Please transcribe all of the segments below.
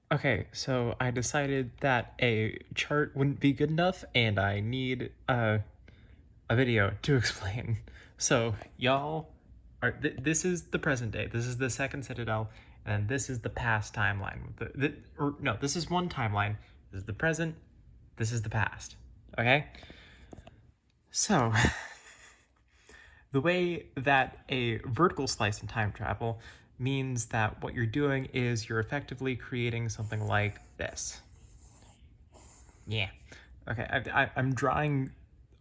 Okay, so I decided that a chart wouldn't be good enough, and I need a video to explain. So y'all are this is the present day. This is the second citadel, and this is the past timeline. Or no, this is one timeline. This is the present. This is the past. Okay. So the way that a vertical slice in time travel means that what you're doing is you're effectively creating something like this. Yeah. Okay, I'm drawing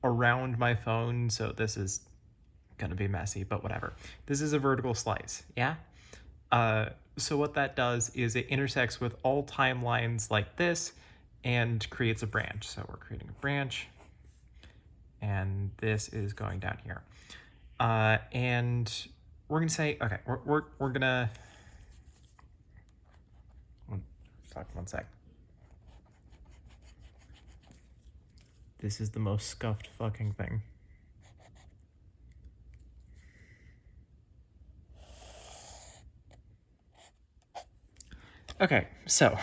around my phone, so this is gonna be messy, but whatever. This is a vertical slice, yeah? So what that does is it intersects with all timelines like this and creates a branch. So we're creating a branch, and this is going down here. And we're gonna say, okay, we're gonna, fuck, one sec. This is the most scuffed fucking thing. Okay, so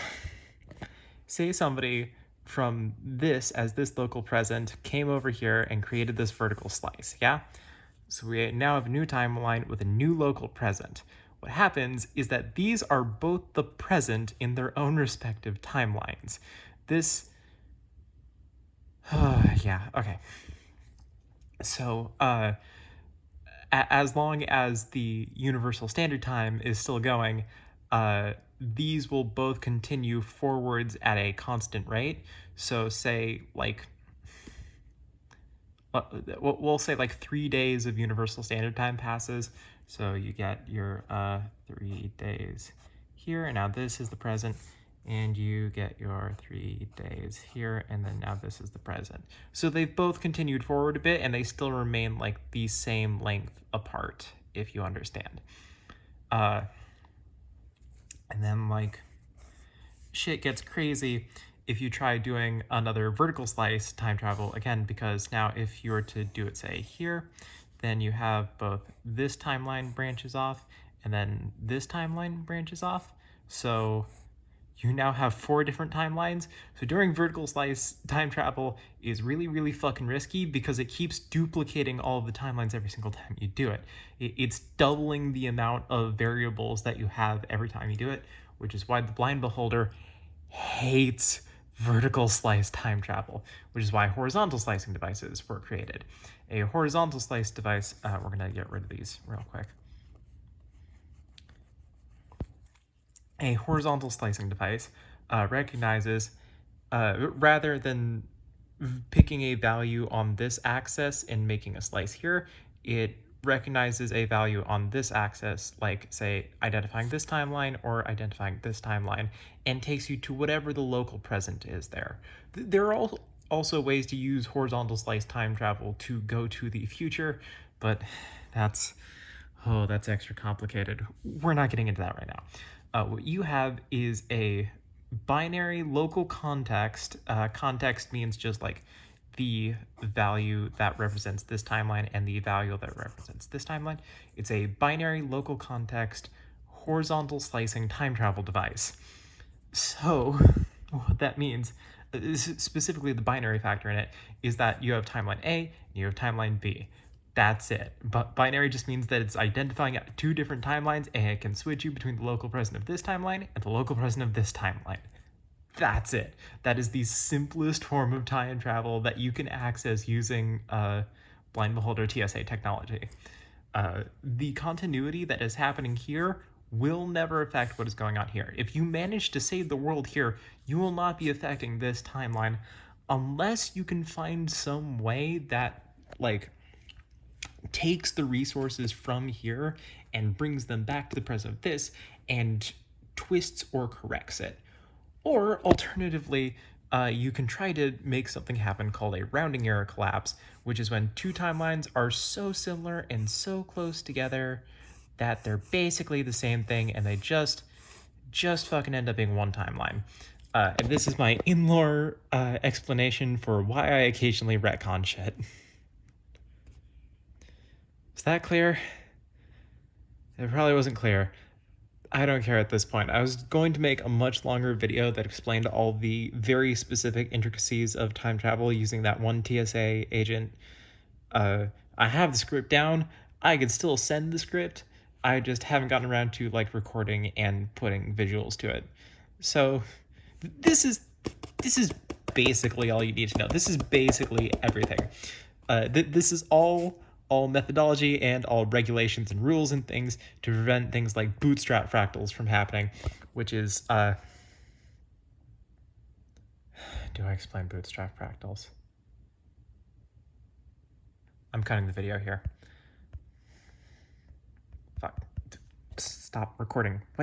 say somebody from this as this local present came over here and created this vertical slice, yeah? So we now have a new timeline with a new local present. What happens is that these are both the present in their own respective timelines. This, yeah, okay. So, as long as the universal standard time is still going, these will both continue forwards at a constant rate. So say like, we'll say like 3 days of universal standard time passes. So you get your 3 days here, and now this is the present, and you get your 3 days here, and then now this is the present. So they've both continued forward a bit, and they still remain like the same length apart, if you understand. And then like shit gets crazy if you try doing another vertical slice time travel again, because now if you were to do it, say here, then you have both this timeline branches off and then this timeline branches off. So you now have 4 different timelines. So doing vertical slice time travel is really, really fucking risky because it keeps duplicating all of the timelines every single time you do it. It's doubling the amount of variables that you have every time you do it, which is why the blind beholder hates vertical slice time travel, which is why horizontal slicing devices were created. A horizontal slice device, we're gonna get rid of these real quick. A horizontal slicing device recognizes, rather than picking a value on this axis and making a slice here, it recognizes a value on this axis, like say identifying this timeline or identifying this timeline, and takes you to whatever the local present is there. There are also ways to use horizontal slice time travel to go to the future, but that's extra complicated. We're not getting into that right now. What you have is a binary local context. Context means just like the value that represents this timeline and the value that represents this timeline. It's a binary local context horizontal slicing time travel device. So what that means, specifically the binary factor in it, is that you have timeline A and you have timeline B. That's it. But binary just means that it's identifying 2 different timelines, and it can switch you between the local present of this timeline and the local present of this timeline. That's it. That is the simplest form of time travel that you can access using blind beholder TSA technology. The continuity that is happening here will never affect what is going on here. If you manage to save the world here, you will not be affecting this timeline unless you can find some way that like takes the resources from here and brings them back to the present of this and twists or corrects it. Or alternatively, you can try to make something happen called a rounding error collapse, which is when 2 timelines are so similar and so close together that they're basically the same thing, and they just fucking end up being one timeline. And this is my in-lore explanation for why I occasionally retcon shit. Is that clear? It probably wasn't clear. I don't care at this point. I was going to make a much longer video that explained all the very specific intricacies of time travel using that one TSA agent. I have the script down. I could still send the script. I just haven't gotten around to like recording and putting visuals to it. So this is this is basically all you need to know. This is basically everything. This is all methodology and all regulations and rules and things to prevent things like bootstrap fractals from happening, which is do I explain bootstrap fractals? I'm cutting the video here. Fuck. Stop recording. What?